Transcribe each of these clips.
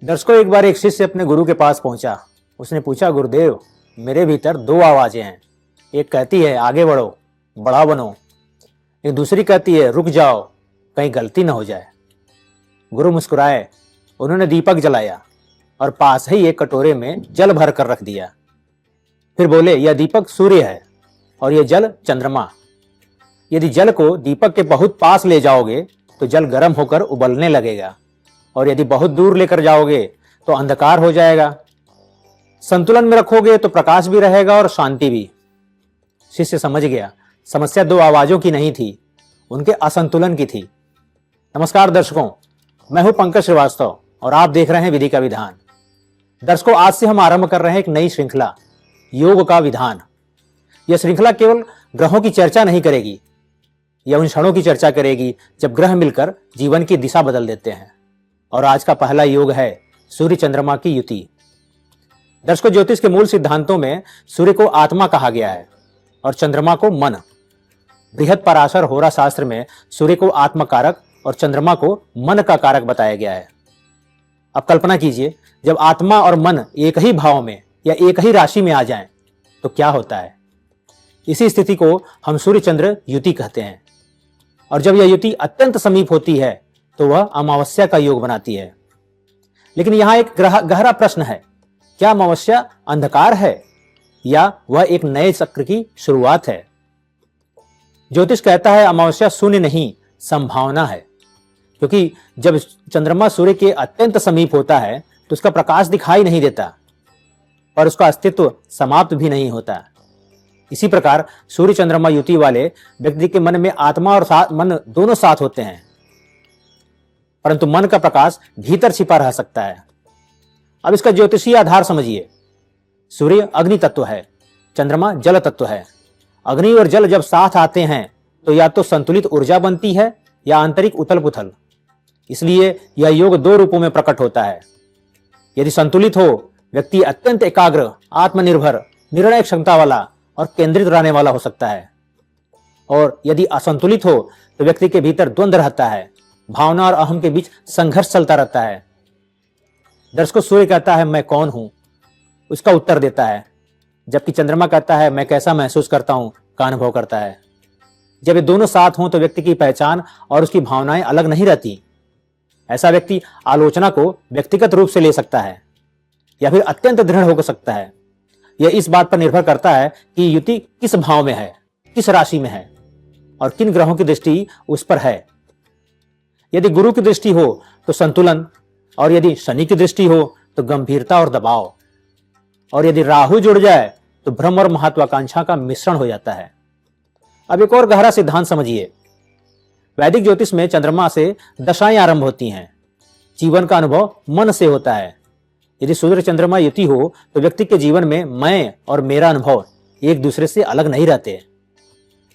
दर्शकों, एक बार एक शिष्य अपने गुरु के पास पहुंचा। उसने पूछा, गुरुदेव, मेरे भीतर दो आवाजें हैं। एक कहती है आगे बढ़ो, बड़ा बनो। एक दूसरी कहती है रुक जाओ, कहीं गलती ना हो जाए। गुरु मुस्कुराए। उन्होंने दीपक जलाया और पास ही एक कटोरे में जल भर कर रख दिया। फिर बोले, यह दीपक सूर्य है और यह जल चंद्रमा। यदि जल को दीपक के बहुत पास ले जाओगे तो जल गर्म होकर उबलने लगेगा, और यदि बहुत दूर लेकर जाओगे तो अंधकार हो जाएगा। संतुलन में रखोगे तो प्रकाश भी रहेगा और शांति भी। शिष्य समझ गया, समस्या दो आवाजों की नहीं थी, उनके असंतुलन की थी। नमस्कार दर्शकों, मैं हूं पंकज श्रीवास्तव और आप देख रहे हैं विधि का विधान। दर्शकों, आज से हम आरंभ कर रहे हैं एक नई श्रृंखला, योग का विधान। यह श्रृंखला केवल ग्रहों की चर्चा नहीं करेगी, यह उन क्षणों की चर्चा करेगी जब ग्रह मिलकर जीवन की दिशा बदल देते हैं। और आज का पहला योग है सूर्य चंद्रमा की युति। दर्शकों, ज्योतिष के मूल सिद्धांतों में सूर्य को आत्मा कहा गया है और चंद्रमा को मन। बृहद पराशर होरा शास्त्र में सूर्य को आत्मा कारक और चंद्रमा को मन का कारक बताया गया है। अब कल्पना कीजिए, जब आत्मा और मन एक ही भाव में या एक ही राशि में आ जाएं तो क्या होता है। इसी स्थिति को हम सूर्य चंद्र युति कहते हैं। और जब यह युति अत्यंत समीप होती है तो वह अमावस्या का योग बनाती है। लेकिन यहां एक गहरा प्रश्न है, क्या अमावस्या अंधकार है या वह एक नए चक्र की शुरुआत है। ज्योतिष कहता है अमावस्या शून्य नहीं, संभावना है। क्योंकि जब चंद्रमा सूर्य के अत्यंत समीप होता है तो उसका प्रकाश दिखाई नहीं देता, पर उसका अस्तित्व समाप्त भी नहीं होता। इसी प्रकार सूर्य चंद्रमा युति वाले व्यक्ति के मन में आत्मा और मन दोनों साथ होते हैं, परंतु मन का प्रकाश भीतर छिपा रह सकता है। अब इसका ज्योतिषीय आधार समझिए। सूर्य अग्नि तत्व है, चंद्रमा जल तत्व है। अग्नि और जल जब साथ आते हैं तो या तो संतुलित ऊर्जा बनती है या आंतरिक उथल पुथल। इसलिए यह योग दो रूपों में प्रकट होता है। यदि संतुलित हो, व्यक्ति अत्यंत एकाग्र, आत्मनिर्भर, निर्णय क्षमता वाला और केंद्रित रहने वाला हो सकता है। और यदि असंतुलित हो तो व्यक्ति के भीतर द्वंद्व रहता है, भावना और अहम के बीच संघर्ष चलता रहता है। दर्शकों, सूर्य कहता है मैं कौन हूं, उसका उत्तर देता है, जबकि चंद्रमा कहता है मैं कैसा महसूस करता हूं, का अनुभव करता है। जब ये दोनों साथ हों तो व्यक्ति की पहचान और उसकी भावनाएं अलग नहीं रहती। ऐसा व्यक्ति आलोचना को व्यक्तिगत रूप से ले सकता है या फिर अत्यंत दृढ़ हो सकता है। यह इस बात पर निर्भर करता है कि युति किस भाव में है, किस राशि में है और किन ग्रहों की दृष्टि उस पर है। यदि गुरु की दृष्टि हो तो संतुलन, और यदि शनि की दृष्टि हो तो गंभीरता और दबाव, और यदि राहु जुड़ जाए तो भ्रम और महत्वाकांक्षा का मिश्रण हो जाता है। अब एक और गहरा सिद्धांत समझिए। वैदिक ज्योतिष में चंद्रमा से दशाएं आरंभ होती हैं। जीवन का अनुभव मन से होता है। यदि सूर्य चंद्रमा युति हो तो व्यक्ति के जीवन में मैं और मेरा अनुभव एक दूसरे से अलग नहीं रहते।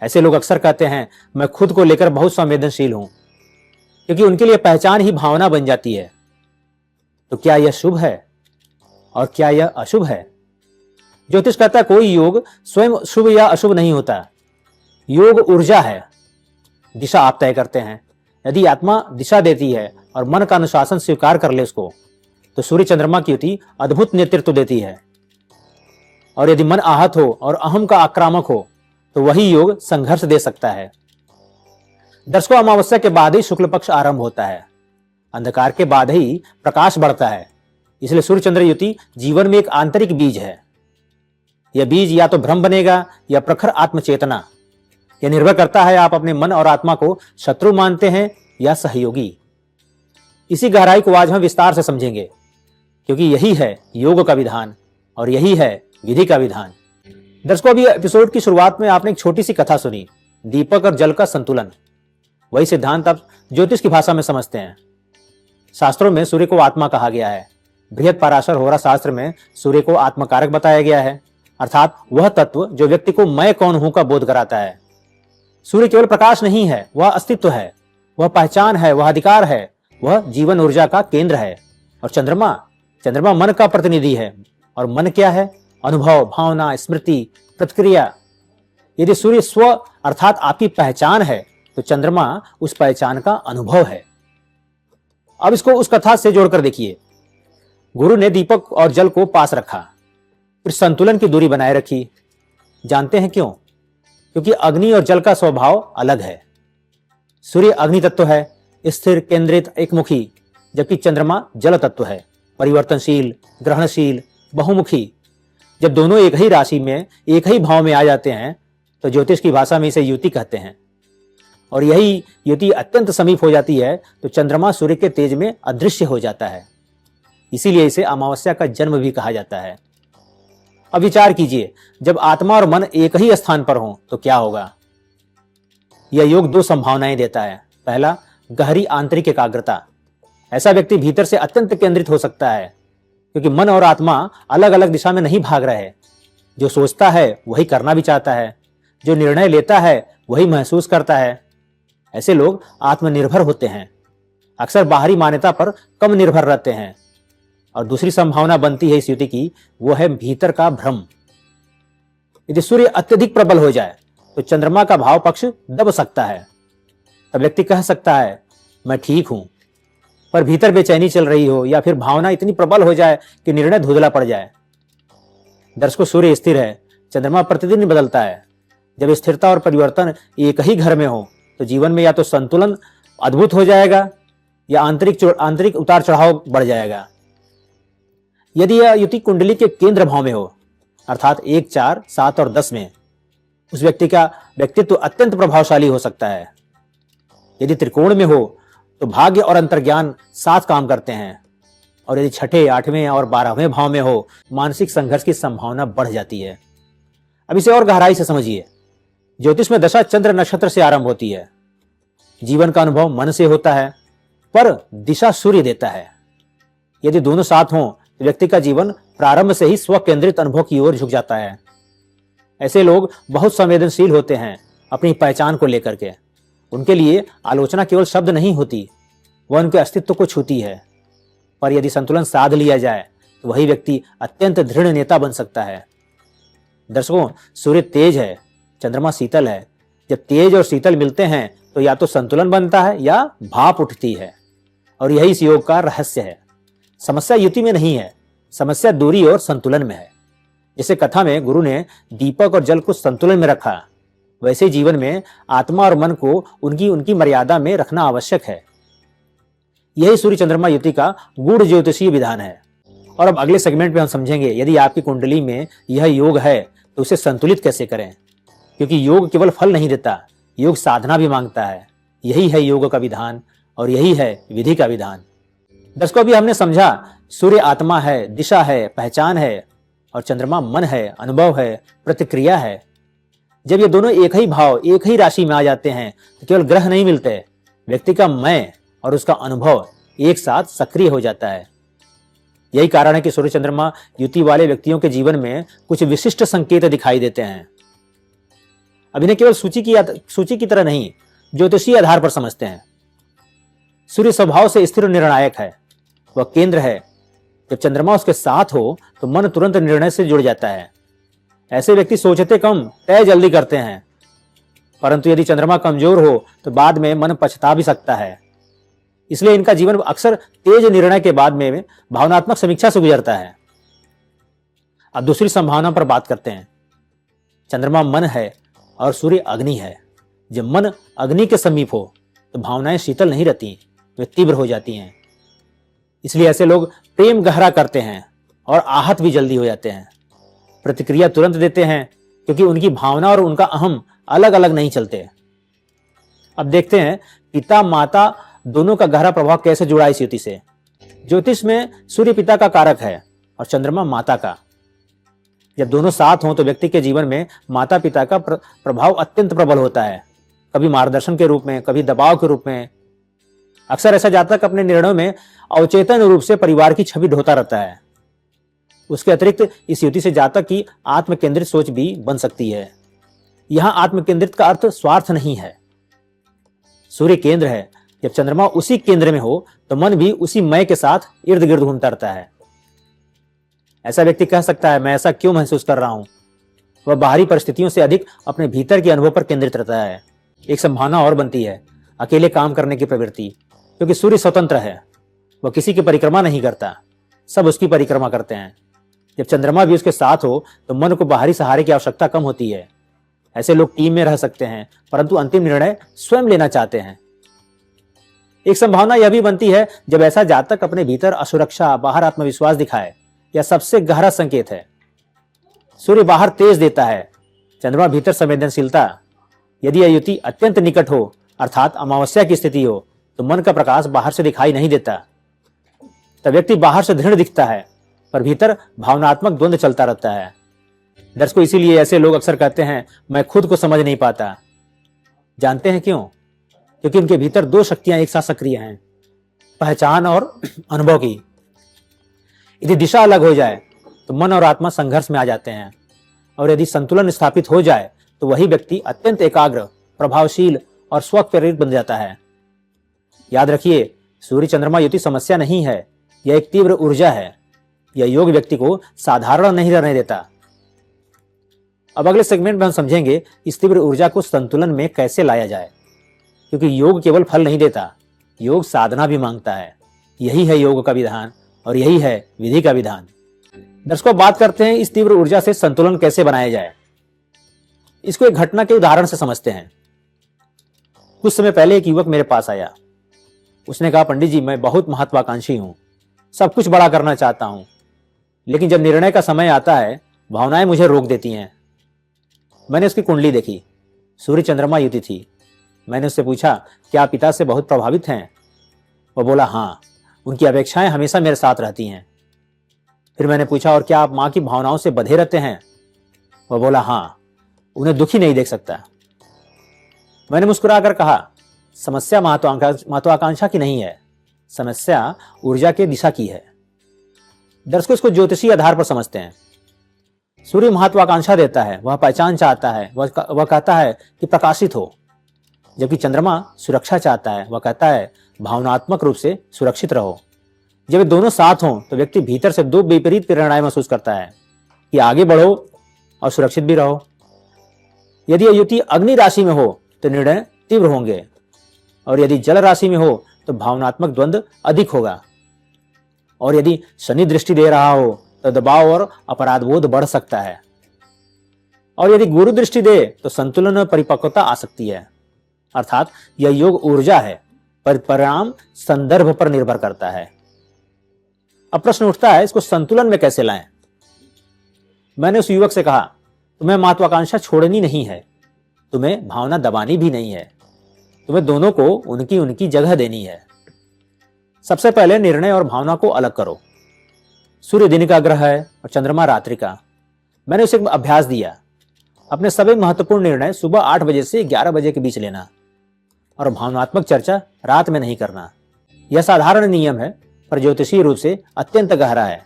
ऐसे लोग अक्सर कहते हैं मैं खुद को लेकर बहुत संवेदनशील हूं, क्योंकि उनके लिए पहचान ही भावना बन जाती है। तो क्या यह शुभ है और क्या यह अशुभ है। ज्योतिष कहता है कोई योग स्वयं शुभ या अशुभ नहीं होता। योग ऊर्जा है, दिशा आप तय करते हैं। यदि आत्मा दिशा देती है और मन का अनुशासन स्वीकार कर ले उसको, तो सूर्य चंद्रमा की युति अद्भुत नेतृत्व देती है। और यदि मन आहत हो और अहम का आक्रामक हो तो वही योग संघर्ष दे सकता है। दर्शकों, अमावस्या के बाद ही शुक्ल पक्ष आरंभ होता है। अंधकार के बाद ही प्रकाश बढ़ता है। इसलिए सूर्य चंद्र युति जीवन में एक आंतरिक बीज है। यह बीज या तो भ्रम बनेगा या प्रखर आत्मचेतना। यह निर्भर करता है आप अपने मन और आत्मा को शत्रु मानते हैं या सहयोगी। इसी गहराई को आज हम विस्तार से समझेंगे, क्योंकि यही है योग का विधान और यही है विधि का विधान। दर्शकों, अभी एपिसोड की शुरुआत में आपने एक छोटी सी कथा सुनी, दीपक और जल का संतुलन। वही सिद्धांत आप ज्योतिष की भाषा में समझते हैं। शास्त्रों में सूर्य को आत्मा कहा गया है। बृहद पराशर होरा शास्त्र में सूर्य को आत्मकारक बताया गया है, अर्थात वह तत्व जो व्यक्ति को मैं कौन हूं का बोध कराता है। सूर्य केवल प्रकाश नहीं है, वह अस्तित्व है, वह पहचान है, वह अधिकार है, वह जीवन ऊर्जा का केंद्र है। और चंद्रमा मन का प्रतिनिधि है। और मन क्या है? अनुभव, भावना, स्मृति, प्रतिक्रिया। यदि सूर्य स्व अर्थात आपकी पहचान है तो चंद्रमा उस पहचान का अनुभव है। अब इसको उस कथा से जोड़कर देखिए। गुरु ने दीपक और जल को पास रखा, फिर संतुलन की दूरी बनाए रखी। जानते हैं क्यों? क्योंकि अग्नि और जल का स्वभाव अलग है। सूर्य अग्नि तत्व है, स्थिर, केंद्रित, एकमुखी, जबकि चंद्रमा जल तत्व है, परिवर्तनशील, ग्रहणशील, बहुमुखी। जब दोनों एक ही राशि में, एक ही भाव में आ जाते हैं तो ज्योतिष की भाषा में इसे युति कहते हैं। और यही युति अत्यंत समीप हो जाती है तो चंद्रमा सूर्य के तेज में अदृश्य हो जाता है। इसीलिए इसे अमावस्या का जन्म भी कहा जाता है। अब विचार कीजिए, जब आत्मा और मन एक ही स्थान पर हों तो क्या होगा? यह योग दो संभावनाएं देता है। पहला, गहरी आंतरिक एकाग्रता। ऐसा व्यक्ति भीतर से अत्यंत केंद्रित हो सकता है, क्योंकि मन और आत्मा अलग अलग दिशा में नहीं भाग रहे। जो सोचता है वही करना भी चाहता है, जो निर्णय लेता है वही महसूस करता है। ऐसे लोग आत्मनिर्भर होते हैं, अक्सर बाहरी मान्यता पर कम निर्भर रहते हैं। और दूसरी संभावना बनती है इस युति की, वो है भीतर का भ्रम। यदि सूर्य अत्यधिक प्रबल हो जाए तो चंद्रमा का भाव पक्ष दब सकता है। तब व्यक्ति कह सकता है मैं ठीक हूं, पर भीतर बेचैनी चल रही हो या फिर भावना इतनी प्रबल हो जाए कि निर्णय धुंधला पड़ जाए। दर्शकों, सूर्य स्थिर है, चंद्रमा प्रतिदिन बदलता है। जब स्थिरता और परिवर्तन एक ही घर में हो तो जीवन में या तो संतुलन अद्भुत हो जाएगा या आंतरिक उतार चढ़ाव बढ़ जाएगा। यदि यह युति कुंडली के केंद्र भाव में हो, अर्थात 1, 4, 7 और 10 में, उस व्यक्ति का व्यक्तित्व अत्यंत प्रभावशाली हो सकता है। यदि त्रिकोण में हो तो भाग्य और अंतर्ज्ञान साथ काम करते हैं। और यदि 6, 8वें और 12वें भाव में हो, मानसिक संघर्ष की संभावना बढ़ जाती है। अब इसे और गहराई से समझिए। ज्योतिष में दशा चंद्र नक्षत्र से आरंभ होती है। जीवन का अनुभव मन से होता है, पर दिशा सूर्य देता है। यदि दोनों साथ हों तो व्यक्ति का जीवन प्रारंभ से ही स्व केंद्रित अनुभव की ओर झुक जाता है। ऐसे लोग बहुत संवेदनशील होते हैं अपनी पहचान को लेकर के। उनके लिए आलोचना केवल शब्द नहीं होती, वह उनके अस्तित्व को छूती है। पर यदि संतुलन साध लिया जाए तो वही व्यक्ति अत्यंत दृढ़ नेता बन सकता है। दर्शकों, सूर्य तेज है, चंद्रमा शीतल है। जब तेज और शीतल मिलते हैं तो या तो संतुलन बनता है या भाप उठती है। और यही इस योग का रहस्य है। समस्या युति में नहीं है, समस्या दूरी और संतुलन में है। जैसे कथा में गुरु ने दीपक और जल को संतुलन में रखा, वैसे ही जीवन में आत्मा और मन को उनकी मर्यादा में रखना आवश्यक है। यही सूर्य चंद्रमा युति का गूढ़ ज्योतिषीय विधान है। और अब अगले सेगमेंट में हम समझेंगे, यदि आपकी कुंडली में यह योग है तो उसे संतुलित कैसे करें। क्योंकि योग केवल फल नहीं देता, योग साधना भी मांगता है। यही है योग का विधान और यही है विधि का विधान। दर्शकों, अभी हमने समझा सूर्य आत्मा है, दिशा है, पहचान है, और चंद्रमा मन है, अनुभव है, प्रतिक्रिया है। जब ये दोनों एक ही भाव, एक ही राशि में आ जाते हैं तो केवल ग्रह नहीं मिलते, व्यक्ति का मैं और उसका अनुभव एक साथ सक्रिय हो जाता है। यही कारण है कि सूर्य चंद्रमा युति वाले व्यक्तियों के जीवन में कुछ विशिष्ट संकेत दिखाई देते हैं। अब इन्हें केवल सूची की तरह नहीं, ज्योतिषीय आधार पर समझते हैं। सूर्य स्वभाव से स्थिर और निर्णायक है, वह केंद्र है। जब चंद्रमा उसके साथ हो तो मन तुरंत निर्णय से जुड़ जाता है। ऐसे व्यक्ति सोचते कम, तय जल्दी करते हैं। परंतु यदि चंद्रमा कमजोर हो तो बाद में मन पछता भी सकता है। इसलिए इनका जीवन अक्सर तेज निर्णय के बाद में भावनात्मक समीक्षा से गुजरता है। अब दूसरी संभावना पर बात करते हैं। चंद्रमा मन है और सूर्य अग्नि है। जब मन अग्नि के समीप हो तो भावनाएं शीतल नहीं रहती, वे तीव्र हो जाती हैं। इसलिए ऐसे लोग प्रेम गहरा करते हैं और आहत भी जल्दी हो जाते हैं। प्रतिक्रिया तुरंत देते हैं क्योंकि उनकी भावना और उनका अहम अलग अलग नहीं चलते। अब देखते हैं पिता माता दोनों का गहरा प्रभाव कैसे जुड़ा इस युति से। ज्योतिष में सूर्य पिता का कारक है और चंद्रमा माता का। जब दोनों साथ हों तो व्यक्ति के जीवन में माता पिता का प्रभाव अत्यंत प्रबल होता है, कभी मार्गदर्शन के रूप में, कभी दबाव के रूप में। अक्सर ऐसा जातक अपने निर्णयों में अवचेतन रूप से परिवार की छवि ढोता रहता है। उसके अतिरिक्त इस युति से जातक की आत्म केंद्रित सोच भी बन सकती है। यहां आत्म केंद्रित का अर्थ स्वार्थ नहीं है। सूर्य केंद्र है, जब चंद्रमा उसी केंद्र में हो तो मन भी उसी मय के साथ इर्द गिर्द घूमता रहता है। ऐसा व्यक्ति कह सकता है मैं ऐसा क्यों महसूस कर रहा हूं। वह बाहरी परिस्थितियों से अधिक अपने भीतर के अनुभव पर केंद्रित रहता है। एक संभावना और बनती है अकेले काम करने की प्रवृत्ति, क्योंकि सूर्य स्वतंत्र है, वह किसी की परिक्रमा नहीं करता। सब उसकी परिक्रमा करते हैं। जब चंद्रमा भी उसके साथ हो तो मन को बाहरी सहारे की आवश्यकता कम होती है। ऐसे लोग टीम में रह सकते हैं, परंतु अंतिम निर्णय स्वयं लेना चाहते हैं। एक संभावना यह भी बनती है जब ऐसा जातक अपने भीतर असुरक्षा, बाहर आत्मविश्वास दिखाए। यह सबसे गहरा संकेत है। सूर्य बाहर तेज देता है, चंद्रमा भीतर संवेदनशीलता। यदि यह युति अत्यंत निकट हो, अर्थात अमावस्या की स्थिति हो, तो मन का प्रकाश बाहर से दिखाई नहीं देता। तब व्यक्ति बाहर से दृढ़ दिखता है, पर भीतर भावनात्मक द्वंद्व चलता रहता है। दर्शकों, इसीलिए ऐसे लोग अक्सर कहते हैं, मैं खुद को समझ नहीं पाता। जानते हैं क्यों? क्योंकि उनके भीतर दो शक्तियां एक साथ सक्रिय हैं, पहचान और अनुभव की। यदि दिशा अलग हो जाए तो मन और आत्मा संघर्ष में आ जाते हैं, और यदि संतुलन स्थापित हो जाए तो वही व्यक्ति अत्यंत एकाग्र, प्रभावशील और स्वप्रेरित बन जाता है। याद रखिए, सूर्य चंद्रमा युति समस्या नहीं है, यह एक तीव्र ऊर्जा है। यह योग व्यक्ति को साधारण नहीं रहने देता। अब अगले सेगमेंट में हम समझेंगे इस तीव्र ऊर्जा को संतुलन में कैसे लाया जाए, क्योंकि योग केवल फल नहीं देता, योग साधना भी मांगता है। यही है योग का विधान और यही है विधि का विधान। दर्शकों, बात करते हैं इस तीव्र ऊर्जा से संतुलन कैसे बनाया जाए। इसको एक घटना के उदाहरण से समझते हैं। कुछ समय पहले एक युवक मेरे पास आया। उसने कहा, पंडित जी, मैं बहुत महत्वाकांक्षी हूं, सब कुछ बड़ा करना चाहता हूं, लेकिन जब निर्णय का समय आता है भावनाएं मुझे रोक देती हैं। मैंने उसकी कुंडली देखी, सूर्य चंद्रमा युति थी। मैंने उससे पूछा, क्या आप पिता से बहुत प्रभावित हैं? वह बोला, हाँ, उनकी अपेक्षाएं हमेशा मेरे साथ रहती हैं। फिर मैंने पूछा, और क्या आप मां की भावनाओं से बंधे रहते हैं? वह बोला, हाँ, उन्हें दुखी नहीं देख सकता। मैंने मुस्कुराकर कहा, समस्या महत्वाकांक्षा की नहीं है, समस्या ऊर्जा की दिशा की है। दर्शकों, इसको ज्योतिषीय आधार पर समझते हैं। सूर्य महत्वाकांक्षा देता है, वह पहचान चाहता है, वह कहता है कि प्रकाशित हो। जबकि चंद्रमा सुरक्षा चाहता है, वह कहता है भावनात्मक रूप से सुरक्षित रहो। जब ये दोनों साथ हों तो व्यक्ति भीतर से दो विपरीत प्रेरणाएं महसूस करता है कि आगे बढ़ो और सुरक्षित भी रहो। यदि यह युति अग्नि राशि में हो तो निर्णय तीव्र होंगे, और यदि जल राशि में हो तो भावनात्मक द्वंद्व अधिक होगा, और यदि शनि दृष्टि दे रहा हो तो दबाव और अपराधबोध बढ़ सकता है, और यदि गुरु दृष्टि दे तो संतुलन और परिपक्वता आ सकती है। अर्थात यह योग ऊर्जा है, पर परिणाम संदर्भ पर निर्भर करता है। अब प्रश्न उठता है, इसको संतुलन में कैसे लाएं? मैंने उस युवक से कहा, तुम्हें महत्वाकांक्षा छोड़नी नहीं है, तुम्हें भावना दबानी भी नहीं है, तुम्हें दोनों को उनकी उनकी जगह देनी है। सबसे पहले निर्णय और भावना को अलग करो। सूर्य दिन का ग्रह है और चंद्रमा रात्रि का। मैंने उसे एक अभ्यास दिया, अपने सभी महत्वपूर्ण निर्णय सुबह 8 बजे से 11 बजे के बीच लेना, और भावनात्मक चर्चा रात में नहीं करना। यह साधारण नियम है, पर ज्योतिषीय रूप से अत्यंत गहरा है,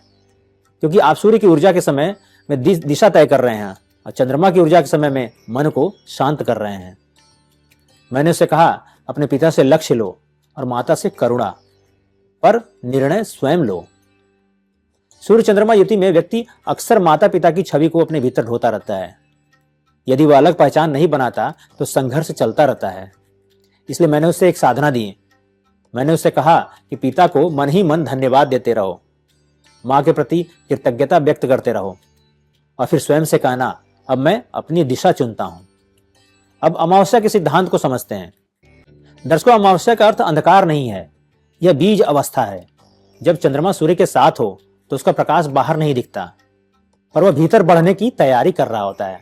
क्योंकि आप सूर्य की ऊर्जा के समय में दिशा तय कर रहे हैं और चंद्रमा की ऊर्जा के समय में मन को शांत कर रहे हैं। मैंने उससे कहा, अपने पिता से लक्ष्य लो और माता से करुणा, पर निर्णय स्वयं लो। सूर्य चंद्रमा युति में व्यक्ति अक्सर माता पिता की छवि को अपने भीतर ढोता रहता है। यदि वह अलग पहचान नहीं बनाता तो संघर्ष चलता रहता है। इसलिए मैंने उससे एक साधना दी। मैंने उससे कहा कि पिता को मन ही मन धन्यवाद देते रहो, मां के प्रति कृतज्ञता व्यक्त करते रहो, और फिर स्वयं से कहना, अब मैं अपनी दिशा चुनता हूं। अब अमावस्या के सिद्धांत को समझते हैं। दर्शकों, अमावस्या का अर्थ अंधकार नहीं है, यह बीज अवस्था है। जब चंद्रमा सूर्य के साथ हो तो उसका प्रकाश बाहर नहीं दिखता, पर वह भीतर बढ़ने की तैयारी कर रहा होता है।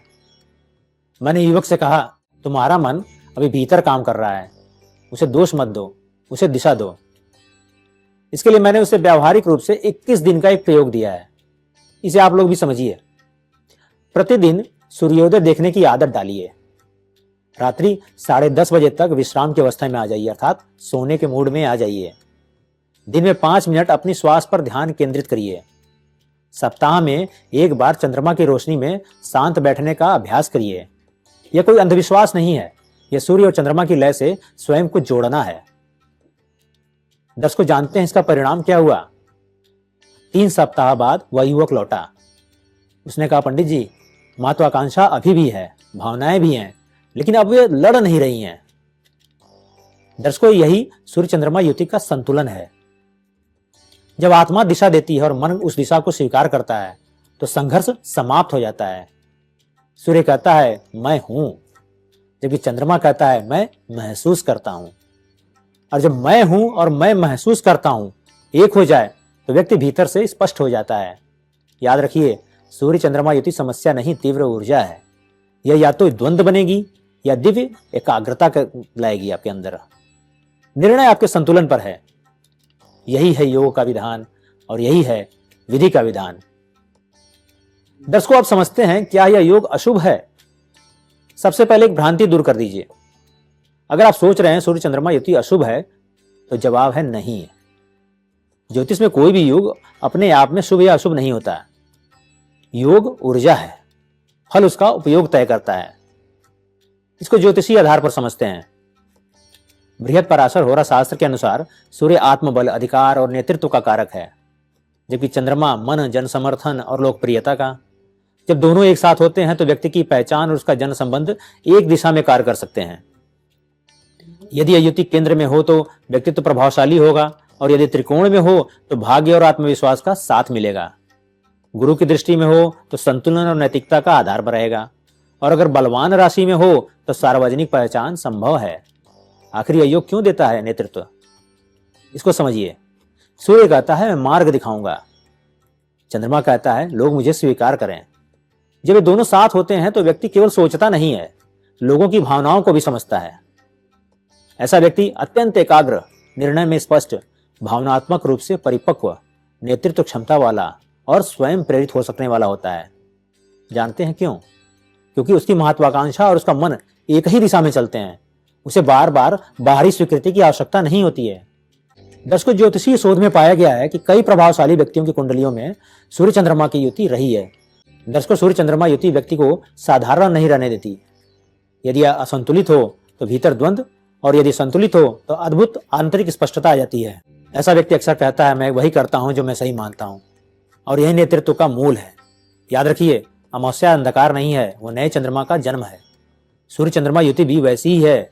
मैंने युवक से कहा, तुम्हारा मन अभी भीतर काम कर रहा है, उसे दोष मत दो, उसे दिशा दो। इसके लिए मैंने उसे व्यावहारिक रूप से 21 दिन का एक प्रयोग दिया है। इसे आप लोग भी समझिए। प्रतिदिन सूर्योदय देखने की आदत डालिए। रात्रि 10:30 बजे तक विश्राम की अवस्था में आ जाइए, अर्थात सोने के मूड में आ जाइए। दिन में 5 मिनट अपनी श्वास पर ध्यान केंद्रित करिए। सप्ताह में एक बार चंद्रमा की रोशनी में शांत बैठने का अभ्यास करिए। यह कोई अंधविश्वास नहीं है, यह सूर्य और चंद्रमा की लय से स्वयं को जोड़ना है। दर्शकों, जानते हैं इसका परिणाम क्या हुआ? 3 सप्ताह बाद वह युवक लौटा। उसने कहा, पंडित जी, महत्वाकांक्षा अभी भी है, भावनाएं भी हैं, लेकिन अब वे लड़ नहीं रही हैं। दर्शकों, यही सूर्य चंद्रमा युति का संतुलन है। जब आत्मा दिशा देती है और मन उस दिशा को स्वीकार करता है तो संघर्ष समाप्त हो जाता है। सूर्य कहता है मैं हूं, जबकि चंद्रमा कहता है मैं महसूस करता हूं। और जब मैं हूं और मैं महसूस करता हूं एक हो जाए तो व्यक्ति भीतर से स्पष्ट हो जाता है। याद रखिए, सूर्य चंद्रमा युति समस्या नहीं, तीव्र ऊर्जा है। यह या तो द्वंद्व बनेगी या दिव्य एकाग्रता लाएगी आपके अंदर। निर्णय आपके संतुलन पर है। यही है योग का विधान और यही है विधि का विधान। दर्शकों, आप समझते हैं क्या यह योग अशुभ है? सबसे पहले एक भ्रांति दूर कर दीजिए। अगर आप सोच रहे हैं सूर्य चंद्रमा युति अशुभ है तो जवाब है नहीं। ज्योतिष में कोई भी योग अपने आप में शुभ या अशुभ नहीं होता। योग ऊर्जा है, फल उसका उपयोग तय करता है। इसको ज्योतिषीय आधार पर समझते हैं। बृहत्पराशर होरा शास्त्र के अनुसार सूर्य आत्मबल, अधिकार और नेतृत्व का कारक है, जबकि चंद्रमा मन, जन समर्थन और लोकप्रियता का। जब दोनों एक साथ होते हैं तो व्यक्ति की पहचान और उसका जन संबंध एक दिशा में कार्य कर सकते हैं। यदि युति केंद्र में हो तो व्यक्तित्व प्रभावशाली होगा और यदि त्रिकोण में हो तो भाग्य और आत्मविश्वास का साथ मिलेगा। गुरु की दृष्टि में हो तो संतुलन और नैतिकता का आधार रहेगा और अगर बलवान राशि में हो तो सार्वजनिक पहचान संभव है। आखिर यह योग क्यों देता है नेतृत्व? इसको समझिए। सूर्य कहता है मैं मार्ग दिखाऊंगा, चंद्रमा कहता है लोग मुझे स्वीकार करें। जब ये दोनों साथ होते हैं तो व्यक्ति केवल सोचता नहीं है, लोगों की भावनाओं को भी समझता है। ऐसा व्यक्ति अत्यंत एकाग्र, निर्णय में स्पष्ट, भावनात्मक रूप से परिपक्व, नेतृत्व क्षमता वाला और स्वयं प्रेरित हो सकने वाला होता है। जानते हैं क्यों? क्योंकि उसकी महत्वाकांक्षा और उसका मन एक ही दिशा में चलते हैं। उसे बार बार बाहरी स्वीकृति की आवश्यकता नहीं होती है। दर्शकों, ज्योतिषीय शोध में पाया गया है कि कई प्रभावशाली व्यक्तियों की कुंडलियों में सूर्य चंद्रमा की युति रही है। दर्शकों, सूर्य चंद्रमा युति व्यक्ति को साधारण नहीं रहने देती। यदि यह असंतुलित हो तो भीतर द्वंद्व और यदि संतुलित हो तो अद्भुत आंतरिक स्पष्टता आ जाती है। ऐसा व्यक्ति अक्सर कहता है मैं वही करता हूं जो मैं सही मानता हूं, और यही नेतृत्व का मूल है। याद रखिए, अमावस्या अंधकार नहीं है, वो नए चंद्रमा का जन्म है। सूर्य चंद्रमा युति भी वैसी ही है।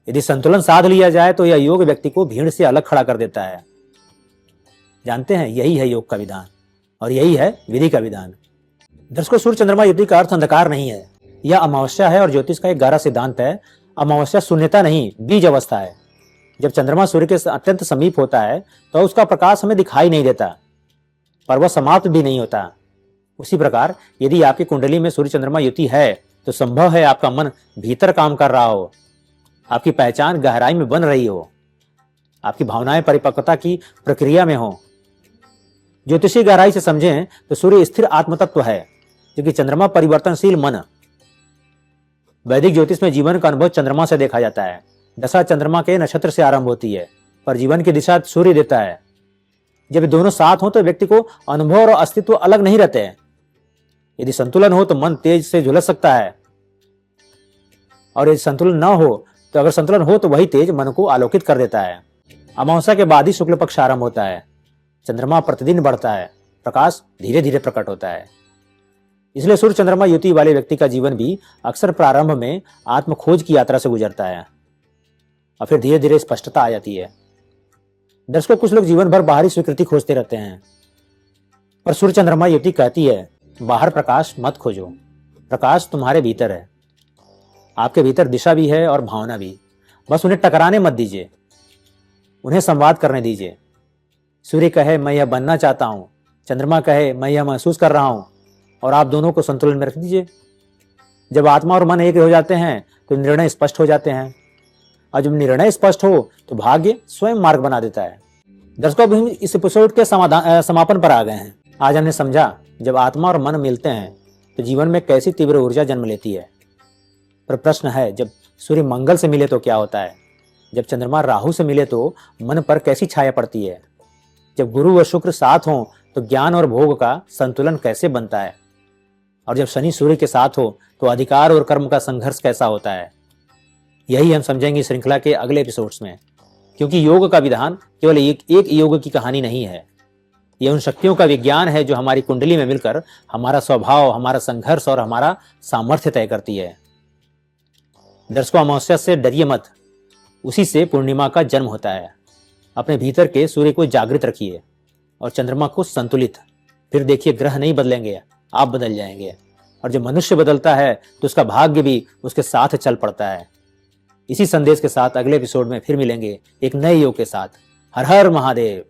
यदि संतुलन साध लिया जाए तो यह योग व्यक्ति को भीड़ से अलग खड़ा कर देता है। जानते हैं, यही है योग का विधान और यही है विधि का विधान। दर्शकों, सूर्य चंद्रमा युति का अर्थ अंधकार नहीं है, यह अमावस्या है और ज्योतिष का एक गहरा सिद्धांत है। अमावस्या शून्यता नहीं, बीज अवस्था है। जब चंद्रमा सूर्य के अत्यंत समीप होता है तो उसका प्रकाश हमें दिखाई नहीं देता, पर वह समाप्त भी नहीं होता। उसी प्रकार यदि आपकी कुंडली में सूर्य चंद्रमा युति है तो संभव है आपका मन भीतर काम कर रहा हो, आपकी पहचान गहराई में बन रही हो, आपकी भावनाएं परिपक्वता की प्रक्रिया में हो। ज्योतिषीय गहराई से समझें तो सूर्य स्थिर आत्मतत्व है, जबकि चंद्रमा परिवर्तनशील मन। वैदिक ज्योतिष में जीवन का अनुभव चंद्रमा से देखा जाता है। दशा चंद्रमा के नक्षत्र से आरंभ होती है, पर जीवन की दिशा सूर्य देता है। जब दोनों साथ हो तो व्यक्ति को अनुभव और अस्तित्व अलग नहीं रहते हैं। यदि संतुलन हो तो मन तेज से झुलस सकता है, और यदि संतुलन न हो तो अगर संतुलन हो तो वही तेज मन को आलोकित कर देता है। अमावस्या के बाद ही शुक्ल पक्ष आरंभ होता है। चंद्रमा प्रतिदिन बढ़ता है, प्रकाश धीरे धीरे प्रकट होता है। इसलिए सूर्य चंद्रमा युति वाले व्यक्ति का जीवन भी अक्सर प्रारंभ में आत्म खोज की यात्रा से गुजरता है और फिर धीरे धीरे स्पष्टता आ जाती है। दर्शकों, कुछ लोग जीवन भर बाहरी स्वीकृति खोजते रहते हैं, पर सूर्य चंद्रमा युति कहती है बाहर प्रकाश मत खोजो, प्रकाश तुम्हारे भीतर है। आपके भीतर दिशा भी है और भावना भी, बस उन्हें टकराने मत दीजिए, उन्हें संवाद करने दीजिए। सूर्य कहे मैं यह बनना चाहता हूं, चंद्रमा कहे मैं यह महसूस कर रहा हूं, और आप दोनों को संतुलन में रख दीजिए। जब आत्मा और मन एक हो जाते हैं तो निर्णय स्पष्ट हो जाते हैं, और जब निर्णय स्पष्ट हो तो भाग्य स्वयं मार्ग बना देता है। दर्शकों, अब हम इस एपिसोड के समापन पर आ गए हैं। आज हमने समझा जब आत्मा और मन मिलते हैं तो जीवन में कैसी तीव्र ऊर्जा जन्म लेती है। पर प्रश्न है, जब सूर्य मंगल से मिले तो क्या होता है? जब चंद्रमा राहु से मिले तो मन पर कैसी छाया पड़ती है? जब गुरु व शुक्र साथ हों तो ज्ञान और भोग का संतुलन कैसे बनता है? और जब शनि सूर्य के साथ हो तो अधिकार और कर्म का संघर्ष कैसा होता है? यही हम समझेंगे श्रृंखला के अगले एपिसोड्स में, क्योंकि योग का विधान केवल एक योग की कहानी नहीं है। यह उन शक्तियों का विज्ञान है जो हमारी कुंडली में मिलकर हमारा स्वभाव, हमारा संघर्ष और हमारा सामर्थ्य तय करती है। दर्शकों, अमावस्या से डरिए मत, उसी से पूर्णिमा का जन्म होता है। अपने भीतर के सूर्य को जागृत रखिए, और चंद्रमा को संतुलित। फिर देखिए ग्रह नहीं बदलेंगे, आप बदल जाएंगे। और जब मनुष्य बदलता है तो उसका भाग्य भी उसके साथ चल पड़ता है। इसी संदेश के साथ अगले एपिसोड में फिर मिलेंगे एक नए योग के साथ। हर हर महादेव।